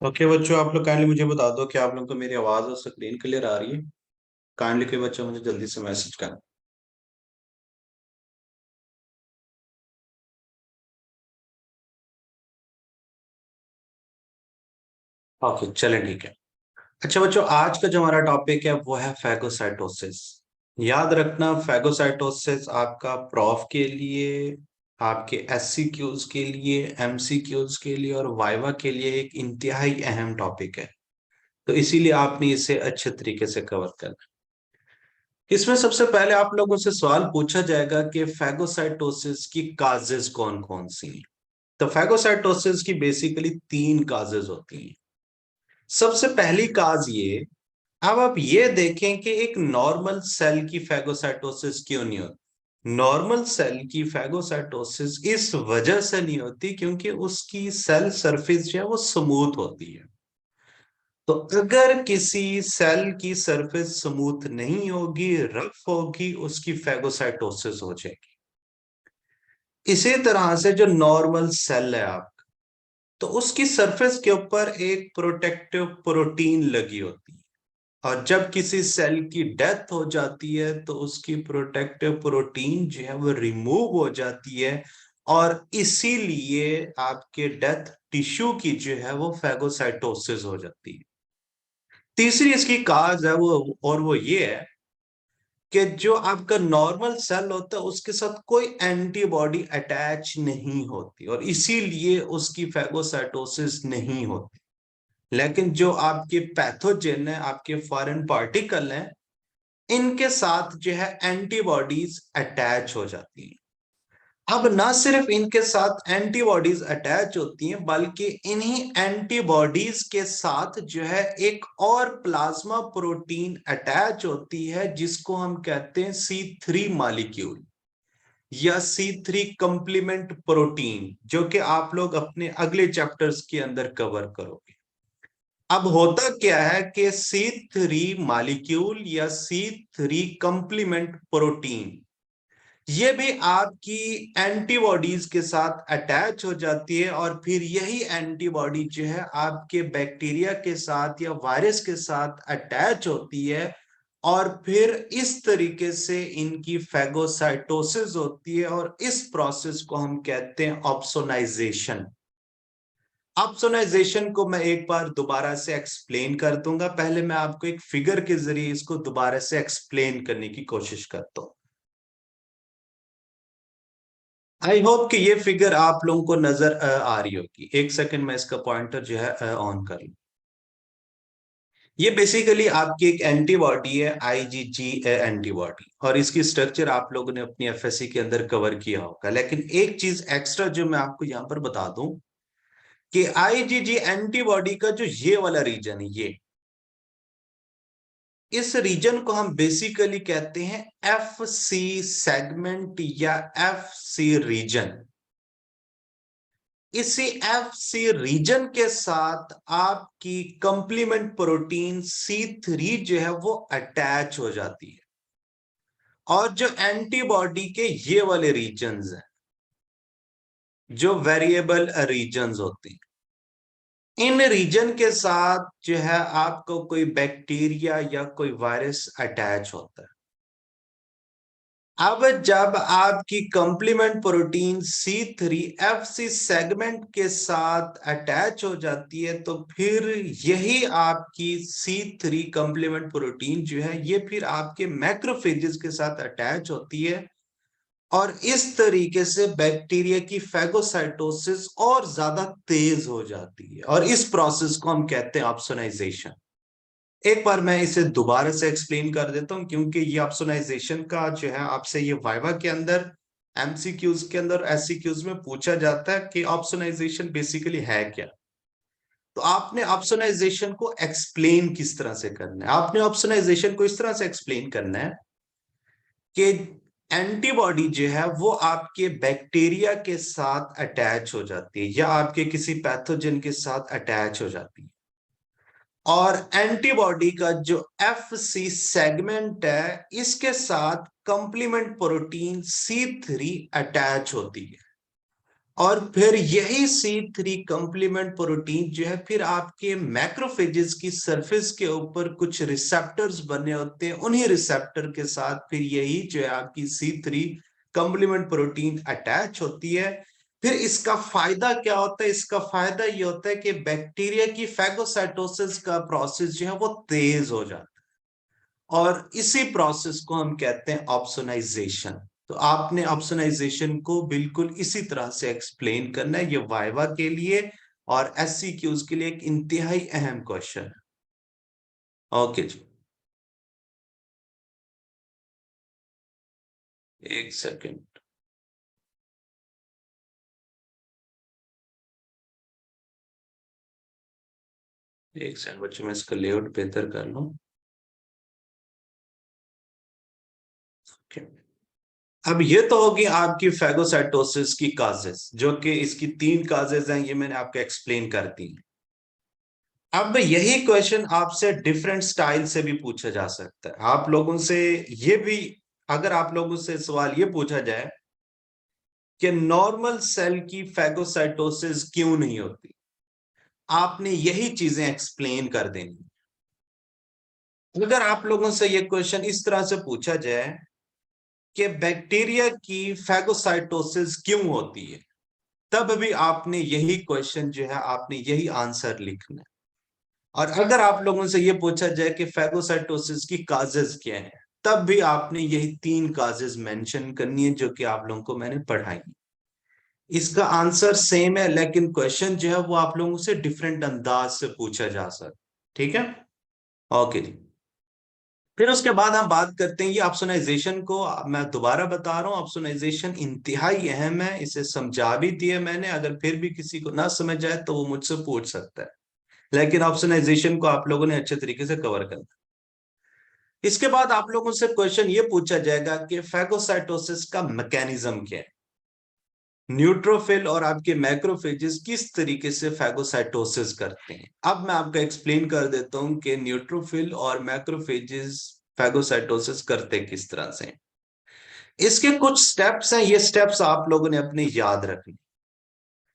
Okay बच्चों, आप लोग काइंडली मुझे बता दो कि आप लोगों को मेरी आवाज और स्क्रीन क्लियर आ रही है। काइंडली कोई बच्चा मुझे जल्दी से मैसेज कर। ओके, चलें, ठीक है। अच्छा बच्चों, आज का जो हमारा टॉपिक है वो है फैगोसाइटोसिस। याद रखना, फैगोसाइटोसिस आपका प्रॉफ के लिए, आपके एससीक्यूज के लिए, एमसीक्यूज के लिए और वाइवा के लिए एक इंतहाई अहम टॉपिक है। तो इसीलिए आपने इसे अच्छे तरीके से कवर करना। इसमें सबसे पहले आप लोगों से सवाल पूछा जाएगा कि फैगोसाइटोसिस की काजेज कौन कौन सी हैं। तो फैगोसाइटोसिस की बेसिकली तीन काजेज होती हैं। सबसे पहली काज ये, अब आप ये देखें कि एक नॉर्मल सेल की फैगोसाइटोसिस क्यों नहीं होती। नॉर्मल सेल की फैगोसाइटोसिस इस वजह से नहीं होती क्योंकि उसकी सेल सरफेस जो है वो स्मूथ होती है। तो अगर किसी सेल की सरफेस स्मूथ नहीं होगी, रफ होगी, उसकी फैगोसाइटोसिस हो जाएगी। इसी तरह से जो नॉर्मल सेल है आपका, तो उसकी सरफेस के ऊपर एक प्रोटेक्टिव प्रोटीन लगी होती है। और जब किसी सेल की डेथ हो जाती है तो उसकी प्रोटेक्टिव प्रोटीन जो है वो रिमूव हो जाती है। और इसीलिए आपके डेथ टिश्यू की जो है वो फैगोसाइटोसिस हो जाती है। तीसरी इसकी काज है वो ये है कि जो आपका नॉर्मल सेल होता है उसके साथ कोई एंटीबॉडी अटैच नहीं होती और इसीलिए उसकी फैगोसाइटोसिस नहीं होती। लेकिन जो आपके पैथोजेन है, आपके फॉरेन पार्टिकल हैं, इनके साथ जो है एंटीबॉडीज अटैच हो जाती हैं। अब ना सिर्फ इनके साथ एंटीबॉडीज अटैच होती हैं बल्कि इन्हीं एंटीबॉडीज के साथ जो है एक और प्लाज्मा प्रोटीन अटैच होती है जिसको हम कहते हैं C3 मॉलिक्यूल या C3 कंप्लीमेंट प्रोटीन, जो कि आप लोग अपने अगले चैप्टर्स के अंदर कवर करोगे। अब होता क्या है कि C3 मॉलिक्यूल या C3 कंप्लीमेंट प्रोटीन ये भी आपकी एंटीबॉडीज के साथ अटैच हो जाती है और फिर यही एंटीबॉडी जो है आपके बैक्टीरिया के साथ या वायरस के साथ अटैच होती है। और फिर इस तरीके से इनकी फैगोसाइटोसिस होती है और इस प्रोसेस को हम कहते हैं ऑप्सोनाइजेशन। ऑप्सोनाइजेशन को मैं एक बार दोबारा से एक्सप्लेन कर दूंगा। पहले मैं आपको एक फिगर के जरिए इसको दोबारा से एक्सप्लेन करने की कोशिश करता हूं। आई होप कि ये फिगर आप लोगों को नजर आ रही होगी। एक सेकंड में इसका पॉइंटर जो है ऑन कर लूं। ये बेसिकली आपकी एक एंटीबॉडी है, आईजीजी एंटीबॉडी, और इसकी स्ट्रक्चर आप लोगों ने अपनी एफएससी के अंदर कवर किया होगा। लेकिन एक चीज एक्स्ट्रा जो मैं आपको यहां पर बता दूं कि आईजीजी एंटीबॉडी का जो ये वाला रीजन है, ये इस रीजन को हम बेसिकली कहते हैं एफ सी सेगमेंट या एफ सी रीजन। इसी एफ सी रीजन के साथ आपकी कंप्लीमेंट प्रोटीन C3 जो है वो अटैच हो जाती है। और जो एंटीबॉडी के ये वाले रीजन्स हैं, जो वेरिएबल रीजन्स होते हैं, इन रीजन के साथ जो है आपको कोई बैक्टीरिया या कोई वायरस अटैच होता है। अब जब आपकी complement protein C3 FC segment के साथ अटैच हो जाती है तो फिर यही आपकी C3 कंप्लीमेंट प्रोटीन जो है ये फिर आपके मैक्रोफेजेस के साथ अटैच होती है। और इस तरीके से बैक्टीरिया की फैगोसाइटोसिस और ज्यादा तेज हो जाती है और इस प्रोसेस को हम कहते हैं ऑप्सोनाइजेशन। एक बार मैं इसे दोबारा से एक्सप्लेन कर देता हूं क्योंकि ये ऑप्सोनाइजेशन का जो है आपसे ये वाइवा के अंदर, एमसीक्यूज के अंदर, एससीक्यूज में पूछा जाता है कि ऑप्सोनाइजेशन बेसिकली है क्या। तो आपने ऑप्सोनाइजेशन को एक्सप्लेन किस तरह से करना है, आपने ऑप्सोनाइजेशन को इस तरह से एक्सप्लेन करना है कि एंटीबॉडी जो है वो आपके बैक्टीरिया के साथ अटैच हो जाती है या आपके किसी पैथोजन के साथ अटैच हो जाती है। और एंटीबॉडी का जो एफ सी सेगमेंट है इसके साथ कंप्लीमेंट प्रोटीन C3 अटैच होती है। और फिर यही C3 कंप्लीमेंट प्रोटीन जो है फिर आपके मैक्रोफेजेस की सरफेस के ऊपर कुछ रिसेप्टर्स बने होते हैं, उन्हीं रिसेप्टर के साथ फिर यही जो है आपकी C3 कंप्लीमेंट प्रोटीन अटैच होती है। फिर इसका फायदा क्या होता है? इसका फायदा ये होता है कि बैक्टीरिया की फैगोसाइटोसिस का प्रोसेस जो है वो तेज हो जाता है, और इसी प्रोसेस को हम कहते हैं ऑप्सोनाइजेशन। तो आपने ऑप्सोनाइजेशन को बिल्कुल इसी तरह से एक्सप्लेन करना है, ये वाइवा के लिए और SCQs के लिए एक इंतहाई अहम क्वेश्चन है। ओके जी, एक सेकेंड। एक सेकंड बच्चों, मैं इसका लेआउट बेहतर कर लूं। ओके, अब ये तो होगी आपकी फैगोसाइटोसिस की काजेस, जो कि इसकी 3 काजेस हैं, ये मैंने आपको एक्सप्लेन कर दी। अब यही क्वेश्चन आपसे डिफरेंट स्टाइल से भी पूछा जा सकता है। आप लोगों से ये भी, अगर आप लोगों से सवाल ये पूछा जाए कि नॉर्मल सेल की फैगोसाइटोसिस क्यों नहीं होती, आपने यही चीजें एक्सप्लेन कर देनी। अगर आप लोगों से ये क्वेश्चन इस तरह से पूछा जाए कि बैक्टीरिया की फैगोसाइटोसिस क्यों होती है, तब भी आपने यही क्वेश्चन जो है आपने यही आंसर लिखना है। और अगर आप लोगों से ये पूछा जाए कि फैगोसाइटोसिस की काजेज क्या है, तब भी आपने यही 3 काजेज मेंशन करनी है जो कि आप लोगों को मैंने पढ़ाई। इसका आंसर सेम है, लेकिन क्वेश्चन जो है वो आप लोगों से डिफरेंट अंदाज से पूछा जा सकता। ठीक है, ओके जी। फिर उसके बाद हम बात करते हैं ये ऑप्सोनाइजेशन को। मैं दोबारा बता रहा हूँ, ऑप्सोनाइजेशन इंतहाई अहम है, इसे समझा भी दिया मैंने। अगर फिर भी किसी को ना समझ आए तो वो मुझसे पूछ सकता है, लेकिन ऑप्शनाइजेशन को आप लोगों ने अच्छे तरीके से कवर करना। इसके बाद आप लोगों से क्वेश्चन ये पूछा जाएगा कि फैगोसाइटोसिस का मैकेनिज्म क्या है, न्यूट्रोफिल और आपके मैक्रोफेजेस किस तरीके से फैगोसाइटोसिस करते हैं। अब मैं आपको एक्सप्लेन कर देता हूं कि न्यूट्रोफिल और मैक्रोफेजेस फैगोसाइटोसिस करते किस तरह से। इसके कुछ स्टेप्स हैं, ये स्टेप्स आप लोगों ने अपने याद रखने।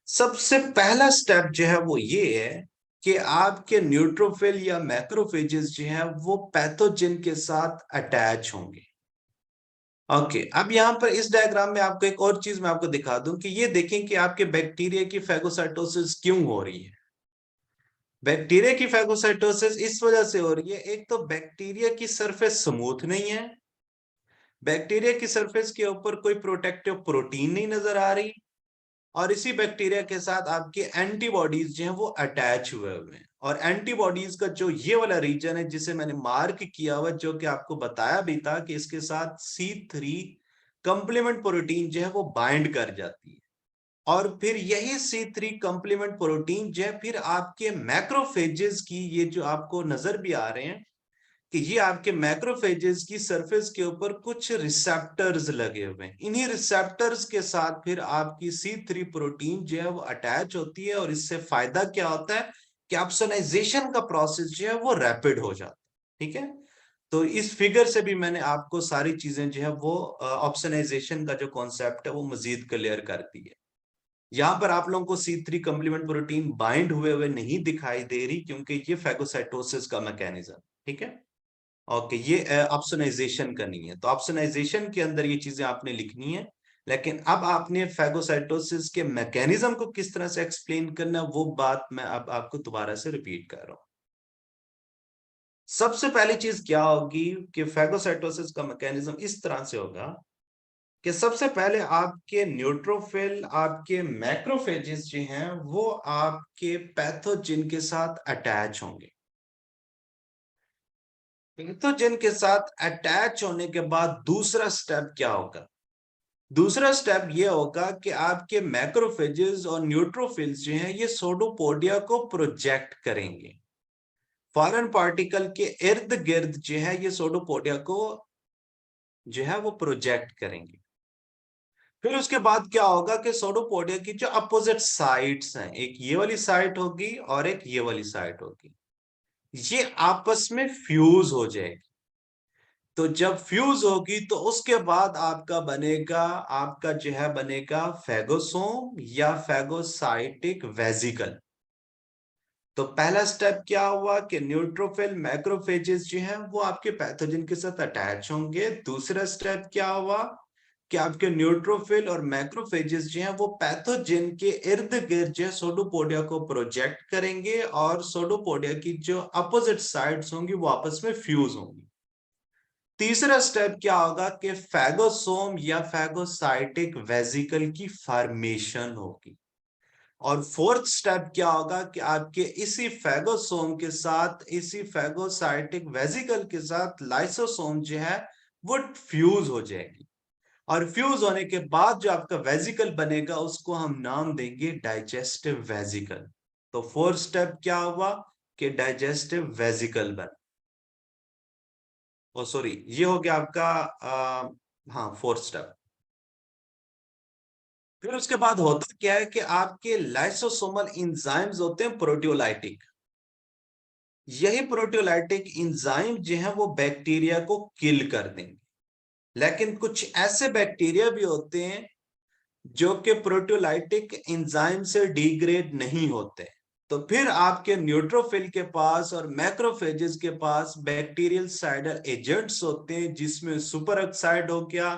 सबसे पहला स्टेप जो है वो ये है कि आपके न्यूट्रोफिल या मैक्रोफेजेस जो है वो पैथोजन के साथ अटैच होंगे। ओके, अब यहां पर इस डायग्राम में आपको एक और चीज मैं आपको दिखा दूं कि ये देखें कि आपके बैक्टीरिया की फैगोसाइटोसिस क्यों हो रही है। बैक्टीरिया की फैगोसाइटोसिस इस वजह से हो रही है, एक तो बैक्टीरिया की सरफेस स्मूथ नहीं है, बैक्टीरिया की सरफेस के ऊपर कोई प्रोटेक्टिव प्रोटीन नहीं नजर आ रही, और इसी बैक्टीरिया के साथ आपके एंटीबॉडीज जो हैं वो अटैच हुए हुए हैं। और एंटीबॉडीज का जो ये वाला रीजन है जिसे मैंने मार्क किया हुआ, जो कि आपको बताया भी था कि इसके साथ C3 कंप्लीमेंट प्रोटीन जो है वो बाइंड कर जाती है, और फिर यही C3 कंप्लीमेंट प्रोटीन जो है फिर आपके मैक्रोफेजेस की, ये जो आपको नजर भी आ रहे हैं कि ये आपके मैक्रोफेजेस की सरफेस के ऊपर कुछ रिसेप्टर्स लगे हुए हैं, इन्हीं रिसेप्टर्स के साथ फिर आपकी C3 प्रोटीन जो है वो अटैच होती है, और इससे फायदा क्या होता है कि ऑप्सोनाइजेशन का प्रोसेस जो है वो रैपिड हो जाता है। ठीक है, तो इस फिगर से भी मैंने आपको सारी चीजें जो है वो ऑप्सोनाइजेशन का जो कॉन्सेप्ट है वो मजीद क्लियर कर दी है। यहाँ पर आप लोगों को C3 कंप्लीमेंट प्रोटीन बाइंड हुए हुए नहीं दिखाई दे रही, क्योंकि ये फैगोसाइटोसिस का मैकेनिज्म। ठीक है, ओके, ये ऑप्शनाइजेशन करनी है, तो ऑप्शनाइजेशन के अंदर ये चीजें आपने लिखनी है। लेकिन अब आपने फैगोसाइटोसिस के मैकेनिज्म को किस तरह से एक्सप्लेन करना, वो बात मैं अब आपको दोबारा से रिपीट कर रहा हूं। सबसे पहली चीज क्या होगी कि फैगोसाइटोसिस का मैकेनिज्म इस तरह से होगा कि सबसे पहले आपके न्यूट्रोफिल, आपके मैक्रोफेजेस जो हैं वो आपके पैथोजिन के साथ अटैच होंगे। पैथोजन के साथ अटैच होने के बाद दूसरा स्टेप क्या होगा? दूसरा स्टेप ये होगा कि आपके मैक्रोफेजेस और न्यूट्रोफिल्स जो हैं ये सोडोपोडिया को प्रोजेक्ट करेंगे, फॉरेन पार्टिकल के इर्द गिर्द जो है ये सोडोपोडिया को जो है वो प्रोजेक्ट करेंगे। फिर उसके बाद क्या होगा कि सोडोपोडिया की जो अपोजिट साइड्स हैं, एक ये वाली साइड होगी और एक ये वाली साइड होगी, ये आपस में फ्यूज हो जाएगी। तो जब फ्यूज होगी तो उसके बाद आपका जो है बनेगा फेगोसोम या फेगोसाइटिक वेजिकल। तो पहला स्टेप क्या हुआ कि न्यूट्रोफिल मैक्रोफेजेस जो हैं वो आपके पैथोजन के साथ अटैच होंगे। दूसरा स्टेप क्या हुआ कि आपके न्यूट्रोफिल और मैक्रोफेजेस जो हैं वो पैथोजन के इर्द गिर्द जो है सोडोपोडिया को प्रोजेक्ट करेंगे और सोडोपोडिया की जो अपोजिट साइड्स होंगी वो आपस में फ्यूज होंगी। तीसरा स्टेप क्या होगा कि फैगोसोम या फैगोसाइटिक वेजिकल की फॉर्मेशन होगी। और फोर्थ स्टेप क्या होगा कि आपके इसी फैगोसोम के साथ इसी फैगोसाइटिक वेजिकल के साथ लाइसोसोम जो है वो फ्यूज हो जाएगी। और फ्यूज होने के बाद जो आपका वेजिकल बनेगा उसको हम नाम देंगे डाइजेस्टिव वेजिकल। तो फोर्थ स्टेप क्या हुआ कि डाइजेस्टिव वेजिकल बन, ओ सॉरी, ये हो गया आपका हाँ फोर्थ स्टेप। फिर उसके बाद होता क्या है कि आपके लाइसोसोमल इंजाइम्स होते हैं प्रोटियोलाइटिक। यही प्रोटियोलाइटिक इंजाइम जो है वो बैक्टीरिया को किल कर देंगे। लेकिन कुछ ऐसे बैक्टीरिया भी होते हैं जो कि प्रोटियोलाइटिक इंजाइम से डिग्रेड नहीं होते। तो फिर आपके न्यूट्रोफिल के पास और मैक्रोफेजेस के पास बैक्टीरियल साइडर एजेंट्स होते हैं, जिसमें सुपर ऑक्साइड हो गया,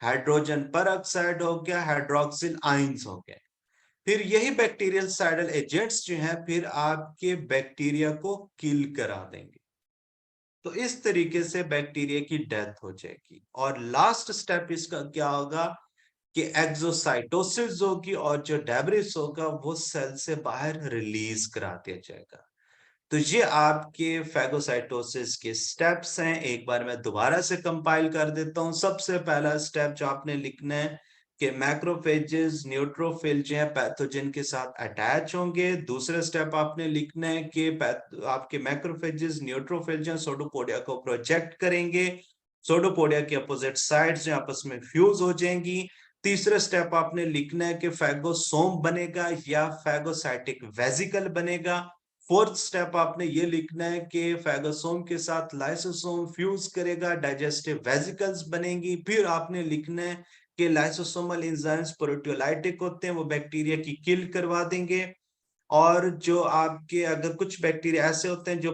हाइड्रोजन पर ऑक्साइड हो गया, हाइड्रोक्सिल आइंस हो गए। फिर यही बैक्टीरियल साइडल एजेंट्स जो हैं फिर आपके बैक्टीरिया को किल करा देंगे। तो इस तरीके से बैक्टीरिया की डेथ हो जाएगी। और लास्ट स्टेप इसका क्या होगा कि एक्सोसाइटोसिस होगी और जो डेब्रिस होगा वो सेल से बाहर रिलीज करा दिया जाएगा। तो ये आपके फैगोसाइटोसिस के स्टेप्स हैं। एक बार मैं दोबारा से कंपाइल कर देता हूं। सबसे पहला स्टेप जो आपने लिखना है कि मैक्रोफेजेस न्यूट्रोफिल जो है पैथोजन के साथ अटैच होंगे। दूसरा स्टेप आपने लिखना है कि आपके मैक्रोफेजेस न्यूट्रोफिल जो है सोडोपोडिया को प्रोजेक्ट करेंगे, सोडोपोडिया की अपोजिट साइड्स जो आपस में फ्यूज हो जाएंगी। तीसरा स्टेप आपने लिखना है कि फैगोसोम बनेगा या फैगोसाइटिक वेजिकल बनेगा। फोर्थ स्टेप आपने ये लिखना है कि फैगोसोम के साथ लाइसोसोम फ्यूज करेगा, डाइजेस्टिव वेसिकल्स बनेंगी। फिर आपने लिखना है कि लाइसोसोमल एंजाइम्स प्रोटियोलाइटिक होते हैं, वो बैक्टीरिया की किल करवा देंगे। और जो आपके अगर कुछ बैक्टीरिया ऐसे होते हैं जो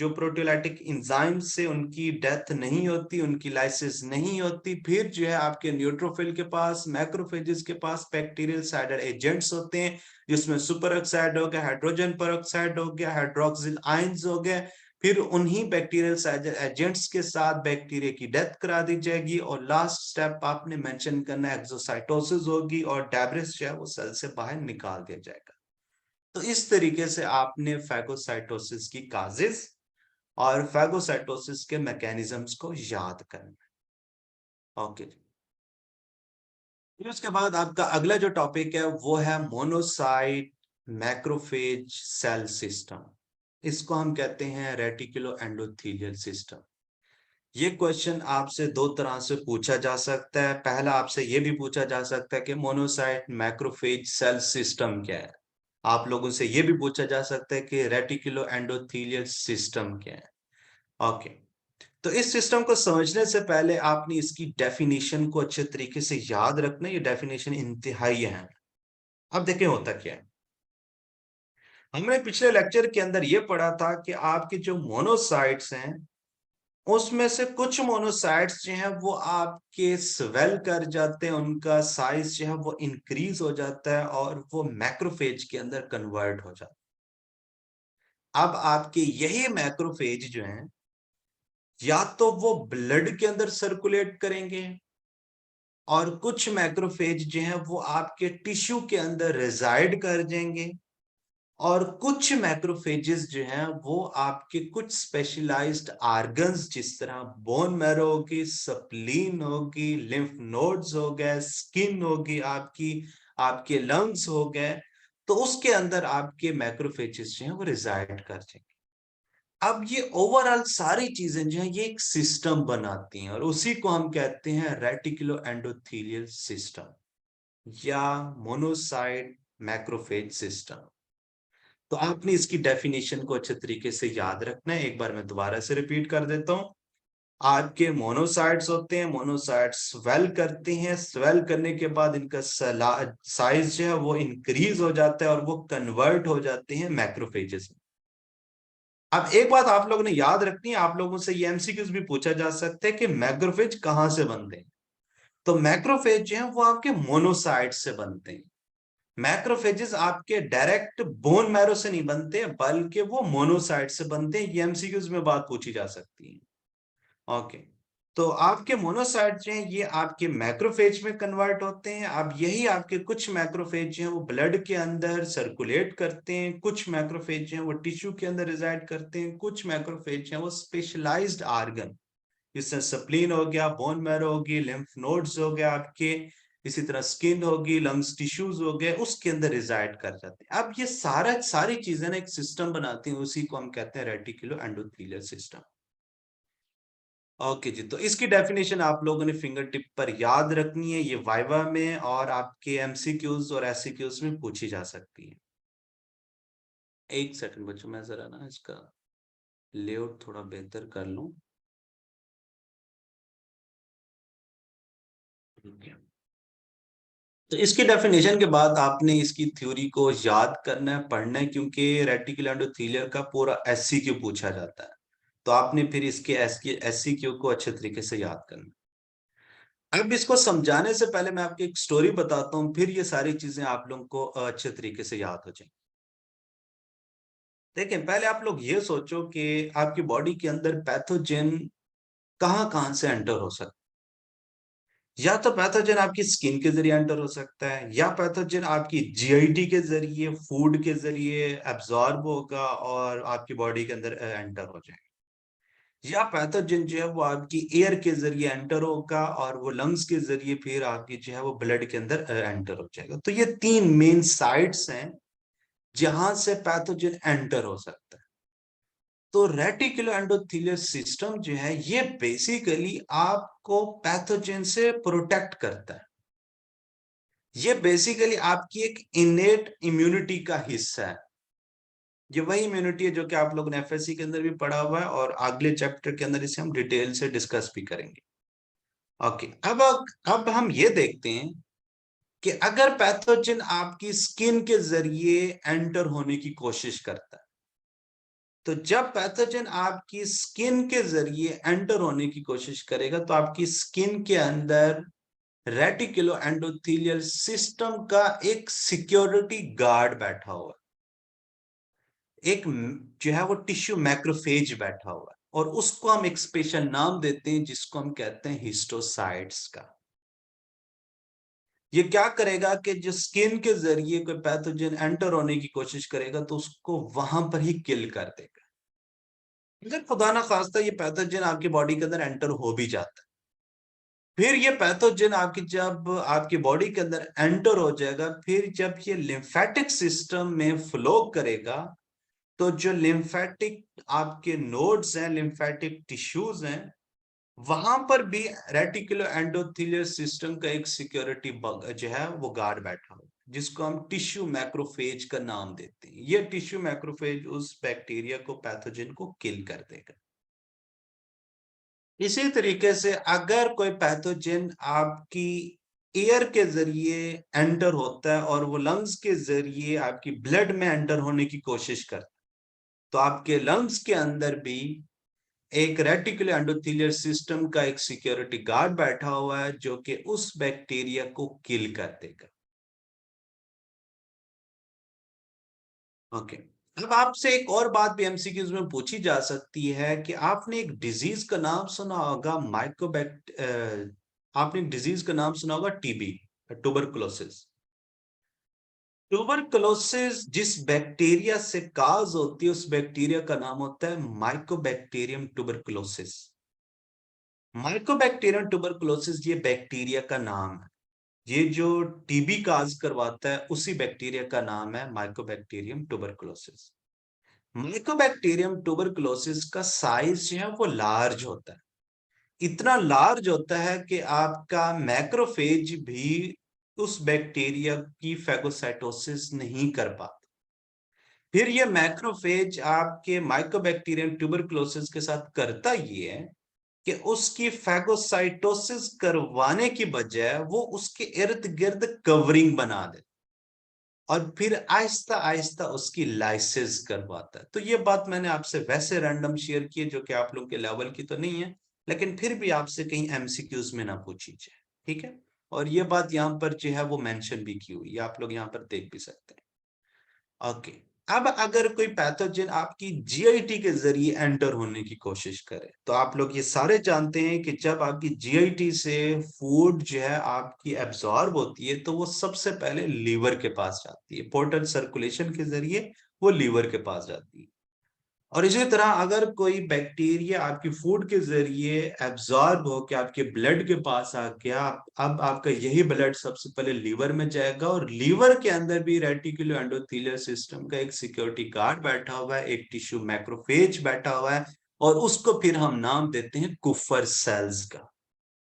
प्रोटियोलाइटिक एंजाइम से उनकी डेथ नहीं होती, उनकी लाइसिस नहीं होती, फिर जो है आपके न्यूट्रोफिल के पास मैक्रोफेजेस के पास बैक्टीरियल साइडर एजेंट्स होते हैं, जिसमें सुपर ऑक्साइड हो गया, हाइड्रोजन पर ऑक्साइड हो गया, हाइड्रोक्सिल आयंस हो गए। फिर उन्हीं बैक्टीरियल साइडर एजेंट्स के साथ बैक्टीरिया की डेथ करा दी जाएगी। और लास्ट स्टेप आपने मेंशन करना है एक्सोसाइटोसिस होगी और डेब्रिस जो है वो सेल से बाहर निकाल दिया जाएगा। तो इस तरीके से आपने फैगोसाइटोसिस की काजेस और फैगोसाइटोसिस के मैकेनिज्म्स को याद करना है। ओके जी। फिर उसके बाद आपका अगला जो टॉपिक है वो है मोनोसाइट मैक्रोफेज सेल सिस्टम। इसको हम कहते हैं रेटिकुलो एंडोथेलियल सिस्टम। ये क्वेश्चन आपसे दो तरह से पूछा जा सकता है। पहला आपसे ये भी पूछा जा सकता है कि मोनोसाइट मैक्रोफेज सेल सिस्टम क्या है। आप लोगों से ये भी पूछा जा सकता है कि रेटिकुलो एंडोथेलियल सिस्टम क्या है। ओके, तो इस सिस्टम को समझने से पहले आपने इसकी डेफिनेशन को अच्छे तरीके से याद रखना। ये डेफिनेशन इंतहाई अहम है। अब देखें होता क्या है। हमने पिछले लेक्चर के अंदर ये पढ़ा था कि आपके जो मोनोसाइट्स हैं उसमें से कुछ मोनोसाइट्स जो हैं वो आपके स्वेल कर जाते हैं, उनका साइज जो है वो इंक्रीज हो जाता है और वो मैक्रोफेज के अंदर कन्वर्ट हो जाता है। अब आपके यही मैक्रोफेज जो हैं या तो वो ब्लड के अंदर सर्कुलेट करेंगे और कुछ मैक्रोफेज जो हैं वो आपके टिश्यू के अंदर रिजाइड कर जाएंगे और कुछ मैक्रोफेजेस जो हैं वो आपके कुछ स्पेशलाइज्ड ऑर्गन्स जिस तरह बोन मैरो होगी, स्प्लीन होगी, लिम्फ नोड्स हो गए, स्किन होगी आपकी, आपके लंग्स हो गए, तो उसके अंदर आपके मैक्रोफेजेस जो हैं वो रिजाइड कर जाएंगे। अब ये ओवरऑल सारी चीजें जो है ये एक सिस्टम बनाती हैं और उसी को हम कहते हैं रेटिकुलो एंडोथेलियल सिस्टम या मोनोसाइट मैक्रोफेज सिस्टम। तो आपने इसकी डेफिनेशन को अच्छे तरीके से याद रखना है। एक बार मैं दोबारा से रिपीट कर देता हूं आपके मोनोसाइट्स होते हैं, मोनोसाइट्स स्वेल करते हैं, स्वेल करने के बाद इनका साइज जो है वो इंक्रीज हो जाता है और वो कन्वर्ट हो जाते हैं मैक्रोफेजेस में। अब एक बात आप लोगों ने याद रखनी है, आप लोगों से ये एमसीक्यूज भी पूछा जा सकता है कि मैक्रोफेज कहां से बनते हैं। तो मैक्रोफेज जो है वो आपके मोनोसाइट से बनते हैं। मैक्रोफेजेस आपके डायरेक्ट बोन मैरो से नहीं बनते, बल्कि वो मोनोसाइट से बनते हैं। ये एमसीक्यूज में बात पूछी जा सकती है। ओके, तो आपके मोनोसाइट जो हैं ये आपके मैक्रोफेज में कन्वर्ट होते हैं। अब यही आपके कुछ मैक्रोफेज जो हैं वो ब्लड के अंदर सर्कुलेट करते हैं, कुछ मैक्रोफेज जो हैं वो टिश्यू के अंदर रिजाइड करते हैं, कुछ मैक्रोफेज जो हैं वो स्पेशलाइज्ड ऑर्गन, जैसे स्प्लीन हो गया, बोन मैरो होगी, लिम्फ नोड्स हो गया आपके, इसी तरह स्किन होगी, लंग्स टिश्यूज हो गए, उसके अंदर रिजाइड कर जाते हैं। अब ये सारी चीजें ना एक सिस्टम बनाती हैं, उसी को हम कहते हैं रेटिकुलो एंडोथेलियल सिस्टम। ओके जी, तो इसकी डेफिनेशन आप लोगों ने फिंगर टिप पर याद रखनी है, ये वाइवा में और आपके एमसीक्यूज और एससीक्यूज में पूछी जा सकती है। एक सेकंड बच्चों, मैं जरा ना इसका लेआउट थोड़ा बेहतर कर लूं। ठीक है, तो इसकी डेफिनेशन के बाद आपने इसकी थ्योरी को याद करना है, पढ़ना है, क्योंकि रेटिकुलर एंडोथेलियल का पूरा एससीक्यू पूछा जाता है। तो आपने फिर इसके एससीक्यू को अच्छे तरीके से याद करना है। अब इसको समझाने से पहले मैं आपको एक स्टोरी बताता हूँ, फिर ये सारी चीजें आप लोगों को अच्छे तरीके से याद हो जाएंगी। देखिए, पहले आप लोग ये सोचो कि आपकी बॉडी के अंदर पैथोजन कहाँ कहाँ से एंटर हो सकता है। या तो पैथोजन आपकी स्किन के जरिए एंटर हो सकता है, या पैथोजन आपकी जीआईटी के जरिए, फूड के जरिए एब्जॉर्ब होगा और आपकी बॉडी के अंदर एंटर हो जाएगा, या पैथोजन जो है वो आपकी एयर के जरिए एंटर होगा और वो लंग्स के जरिए फिर आपकी जो है वो ब्लड के अंदर एंटर हो जाएगा। तो ये तीन मेन साइट्स हैं जहां से पैथोजन एंटर हो सकता है। तो रेटिकुलो एंडोथेलियल सिस्टम जो है ये बेसिकली आपको पैथोजन से प्रोटेक्ट करता है। ये बेसिकली आपकी एक इनेट इम्यूनिटी का हिस्सा है। ये वही इम्यूनिटी है जो कि आप लोगों ने एफएससी के अंदर भी पढ़ा हुआ है और अगले चैप्टर के अंदर इसे हम डिटेल से डिस्कस भी करेंगे। ओके, अब हम ये देखते हैं कि अगर पैथोजन आपकी स्किन के जरिए एंटर होने की कोशिश करता है, तो जब पैथोजन आपकी स्किन के जरिए एंटर होने की कोशिश करेगा तो आपकी स्किन के अंदर रेटिकुलो एंडोथेलियल सिस्टम का एक सिक्योरिटी गार्ड बैठा हुआ है, एक जो है वो टिश्यू मैक्रोफेज बैठा हुआ है, और उसको हम एक स्पेशल नाम देते हैं जिसको हम कहते हैं हिस्टोसाइट्स का। ये क्या करेगा कि जो स्किन के जरिए कोई पैथोजन एंटर होने की कोशिश करेगा तो उसको वहां पर ही किल कर देगा। अगर खुदा ना खास्ता ये पैथोजन आपकी बॉडी के अंदर एंटर हो भी जाता है, फिर ये पैथोजन आपकी जब आपकी बॉडी के अंदर एंटर हो जाएगा, फिर जब ये लिम्फेटिक सिस्टम में फ्लो करेगा, तो जो लिम्फेटिक आपके नोड्स हैं, लिम्फेटिक टिश्यूज हैं, वहां पर भी रेटिकुलो एंडोथेलियल सिस्टम का एक सिक्योरिटी बग जो है वो गार्ड बैठा हो, जिसको हम टिश्यू मैक्रोफेज का नाम देते हैं। ये टिश्यू मैक्रोफेज उस बैक्टीरिया को, पैथोजन को किल कर देगा। इसी तरीके से अगर कोई पैथोजन आपकी एयर के जरिए एंटर होता है और वो लंग्स के जरिए आपकी ब्लड में एंटर होने की कोशिश करता है, तो आपके लंग्स के अंदर भी एक रेटिकुलर एंडोथेलियल सिस्टम का एक सिक्योरिटी गार्ड बैठा हुआ है जो कि उस बैक्टीरिया को किल कर देगा। ओके, अब आपसे एक और बात भी एमसीक्यूज में पूछी जा सकती है कि आपने एक डिजीज का नाम सुना होगा, आपने एक डिजीज का नाम सुना होगा, टीबी, ट्यूबरकुलोसिस। ट्यूबरकुलोसिस जिस बैक्टीरिया से काज होती है, उस बैक्टीरिया का नाम होता है माइकोबैक्टीरियम ट्यूबरकुलोसिस। माइकोबैक्टीरियम ट्यूबरकुलोसिस ये बैक्टीरिया का नाम है। ये जो टीबी काज करवाता है उसी बैक्टीरिया का नाम है माइकोबैक्टीरियम ट्यूबरकुलोसिस। माइकोबैक्टीरियम ट्यूबरकुलोसिस का साइज जो है वो लार्ज होता है। इतना लार्ज होता है कि आपका मैक्रोफेज भी उस बैक्टीरिया की फैगोसाइटोसिस नहीं कर पाता। फिर ये मैक्रोफेज आपके माइकोबैक्टीरियम ट्यूबरकुलोसिस के साथ करता ये है कि उसकी फैगोसाइटोसिस करवाने की बजाय वो उसके इर्द गिर्द कवरिंग बना दे और फिर आहिस्ता आहिस्ता उसकी लाइसिस करवाता है। तो ये बात मैंने आपसे वैसे रैंडम शेयर की है, जो कि आप लोग के लेवल की तो नहीं है, लेकिन फिर भी आपसे कहीं एमसीक्यूज में ना पूछी जाए, ठीक है। और ये बात यहाँ पर जो है वो मेंशन भी की हुई है, आप लोग यहाँ पर देख भी सकते हैं। ओके, अब अगर कोई पैथोजन आपकी जीआईटी के जरिए एंटर होने की कोशिश करे, तो आप लोग ये सारे जानते हैं कि जब आपकी जीआईटी से फूड जो है आपकी एब्जॉर्ब होती है, तो वो सबसे पहले लीवर के पास जाती है, पोर्टल सर्कुलेशन के जरिए वो लीवर के पास जाती है। और इसी तरह अगर कोई बैक्टीरिया आपकी फूड के जरिए एब्जॉर्ब होकर आपके ब्लड के पास आ गया, अब आपका यही ब्लड सबसे पहले लीवर में जाएगा, और लीवर के अंदर भी रेटिकुलो एंडोथेलियल सिस्टम का एक सिक्योरिटी गार्ड बैठा हुआ है, एक टिश्यू मैक्रोफेज बैठा हुआ है, और उसको फिर हम नाम देते हैं कुफर सेल्स का।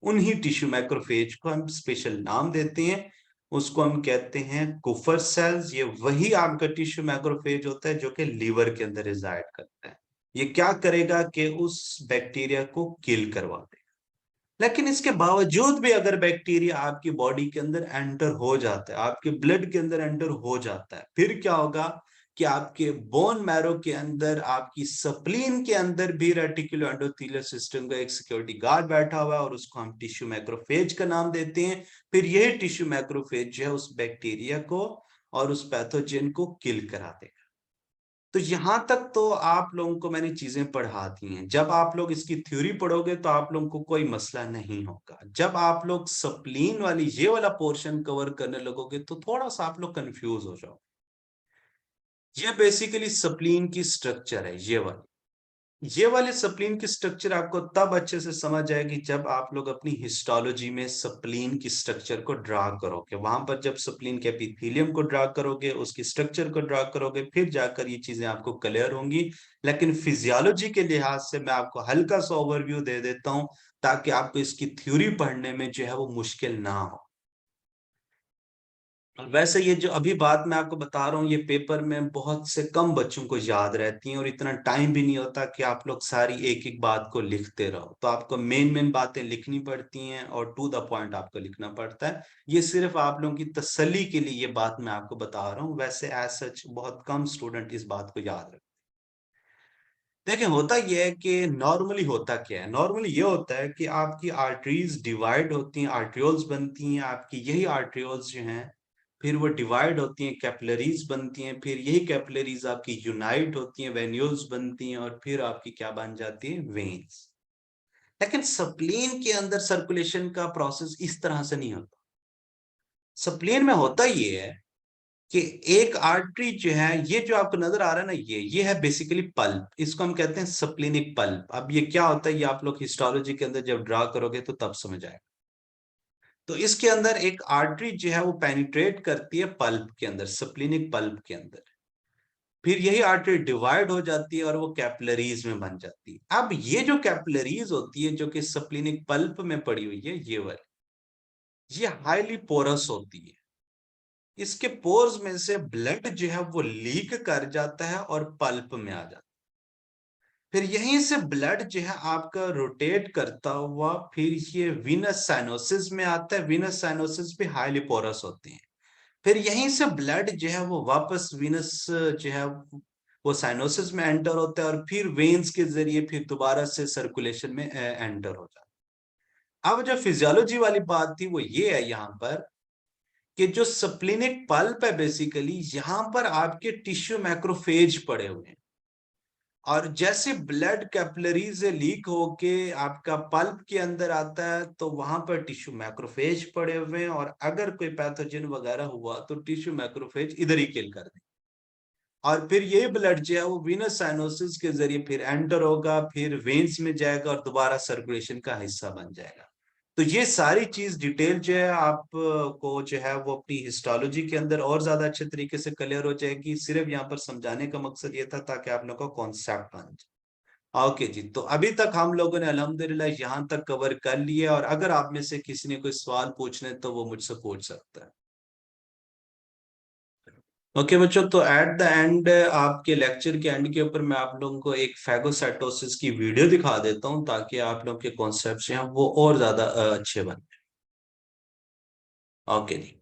उन्हीं टिश्यू मैक्रोफेज को हम स्पेशल नाम देते हैं, उसको हम कहते हैं कुफर सेल्स। ये वही आपका टिश्यू मैक्रोफेज होता है जो कि लीवर के अंदर रिजाइड करता है। ये क्या करेगा कि उस बैक्टीरिया को किल करवा देगा। लेकिन इसके बावजूद भी अगर बैक्टीरिया आपकी बॉडी के अंदर एंटर हो जाता है, आपके ब्लड के अंदर एंटर हो जाता है, फिर क्या होगा कि आपके बोन मैरो के अंदर, आपकी स्प्लीन के अंदर भी रेटिकुलो एंडोथेलियल सिस्टम का एक सिक्योरिटी गार्ड बैठा हुआ है, और उसको हम टिश्यू मैक्रोफेज का नाम देते हैं। फिर यही टिश्यू मैक्रोफेज जो है उस बैक्टीरिया को और उस पैथोजन को किल करा देगा। तो यहां तक तो आप लोगों को मैंने चीजें पढ़ा दी हैं। जब आप लोग इसकी थ्योरी पढ़ोगे तो आप लोगों को कोई मसला नहीं होगा। जब आप लोग स्प्लीन वाली ये वाला पोर्शन कवर करने लगोगे तो थोड़ा सा आप लोग कंफ्यूज हो जाओ। ये बेसिकली स्प्लीन की स्ट्रक्चर है, ये वाले स्प्लीन की स्ट्रक्चर आपको तब अच्छे से समझ आएगी जब आप लोग अपनी हिस्टोलॉजी में स्प्लीन की स्ट्रक्चर को ड्रा करोगे। वहां पर जब स्प्लीन के एपिथेलियम को ड्रा करोगे, उसकी स्ट्रक्चर को ड्रा करोगे, फिर जाकर ये चीजें आपको क्लियर होंगी। लेकिन फिजियोलॉजी के लिहाज से मैं आपको हल्का सा ओवरव्यू दे देता हूं, ताकि आपको इसकी थ्योरी पढ़ने में जो है वो मुश्किल ना हो। वैसे ये जो अभी बात मैं आपको बता रहा हूँ, ये पेपर में बहुत से कम बच्चों को याद रहती है, और इतना टाइम भी नहीं होता कि आप लोग सारी एक एक बात को लिखते रहो। तो आपको मेन मेन बातें लिखनी पड़ती हैं और टू द पॉइंट आपको लिखना पड़ता है। ये सिर्फ आप लोगों की तसल्ली के लिए ये बात मैं आपको बता रहा हूँ। वैसे एज सच बहुत कम स्टूडेंट इस बात को याद रखते हैं। देखिए, होता यह है कि नॉर्मली होता क्या है, नॉर्मली ये होता है कि आपकी आर्टरीज डिवाइड होती हैं, आर्ट्रियोल्स बनती हैं। आपकी यही आर्ट्रियोल्स जो हैं फिर वो डिवाइड होती हैं, कैपिलरीज बनती हैं। फिर यही कैपिलरीज आपकी यूनाइट होती हैं, वेन्यूल्स बनती हैं, और फिर आपकी क्या बन जाती है, वेन्स। लेकिन स्प्लीन के अंदर सर्कुलेशन का प्रोसेस इस तरह से नहीं होता। स्प्लीन में होता ये है कि एक आर्टरी जो है, ये जो आपको नजर आ रहा है ना, ये है बेसिकली पल्प। इसको हम कहते हैं स्प्लीनिक पल्प। अब ये क्या होता है, ये आप लोग हिस्टोलॉजी के अंदर जब ड्रा करोगे तो तब समझ आएगा। तो इसके अंदर एक आर्टरी जो है वो पेनिट्रेट करती है पल्प के अंदर, स्प्लीनिक पल्प के अंदर। फिर यही आर्टरी डिवाइड हो जाती है और वो कैपिलरीज में बन जाती है। अब ये जो कैपिलरीज होती है जो कि स्प्लीनिक पल्प में पड़ी हुई है, ये वाली, ये हाईली पोरस होती है। इसके पोर्स में से ब्लड जो है वो लीक कर जाता है और पल्प में आ जाता है। फिर यहीं से ब्लड जो है आपका रोटेट करता हुआ फिर ये वीनस साइनोसिस में आता है। वीनस साइनोसिस भी हाईली पोरस होते हैं। फिर यहीं से ब्लड जो है वो वापस वीनस जो है वो साइनोसिस में एंटर होता है, और फिर वेन्स के जरिए फिर दोबारा से सर्कुलेशन में एंटर हो जाता है। अब जो फिजियोलॉजी वाली बात थी वो ये है यहाँ पर कि जो स्प्लिनिक पल्प है, बेसिकली यहां पर आपके टिश्यू मैक्रोफेज पड़े हुए हैं, और जैसे ब्लड कैपिलरी से लीक होके आपका पल्प के अंदर आता है तो वहां पर टिश्यू मैक्रोफेज पड़े हुए हैं, और अगर कोई पैथोजन वगैरह हुआ तो टिश्यू मैक्रोफेज इधर ही किल कर दे। और फिर ये ब्लड जो है वो वीनस साइनोसिस के जरिए फिर एंटर होगा, फिर वेन्स में जाएगा और दोबारा सर्कुलेशन का हिस्सा बन जाएगा। तो ये सारी चीज डिटेल जो है आपको जो है वो अपनी हिस्टोलॉजी के अंदर और ज्यादा अच्छे तरीके से क्लियर हो जाएगी। सिर्फ यहाँ पर समझाने का मकसद ये था ताकि आप लोगों का कॉन्सेप्ट बन जाए। ओके जी, तो अभी तक हम लोगों ने अल्हम्दुलिल्लाह यहाँ तक कवर कर लिया, और अगर आप में से किसी ने कोई सवाल पूछने तो वो मुझसे पूछ सकता है। ओके बच्चों, तो एट द एंड आपके लेक्चर के एंड के ऊपर मैं आप लोगों को एक फैगोसाइटोसिस की वीडियो दिखा देता हूं, ताकि आप लोगों के कॉन्सेप्ट्स हैं वो और ज्यादा अच्छे बने। ओके जी।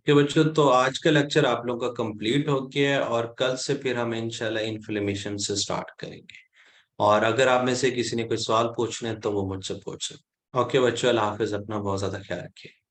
ओके बच्चों, तो आज का लेक्चर आप लोगों का कंप्लीट हो गया है, और कल से फिर हम इंशाल्लाह इन्फ्लेमेशन से स्टार्ट करेंगे। और अगर आप में से किसी ने कोई सवाल पूछने हैं तो वो मुझसे पूछ सकते। ओके बच्चों, अल्लाह हाफिज, अपना बहुत ज्यादा ख्याल रखिए।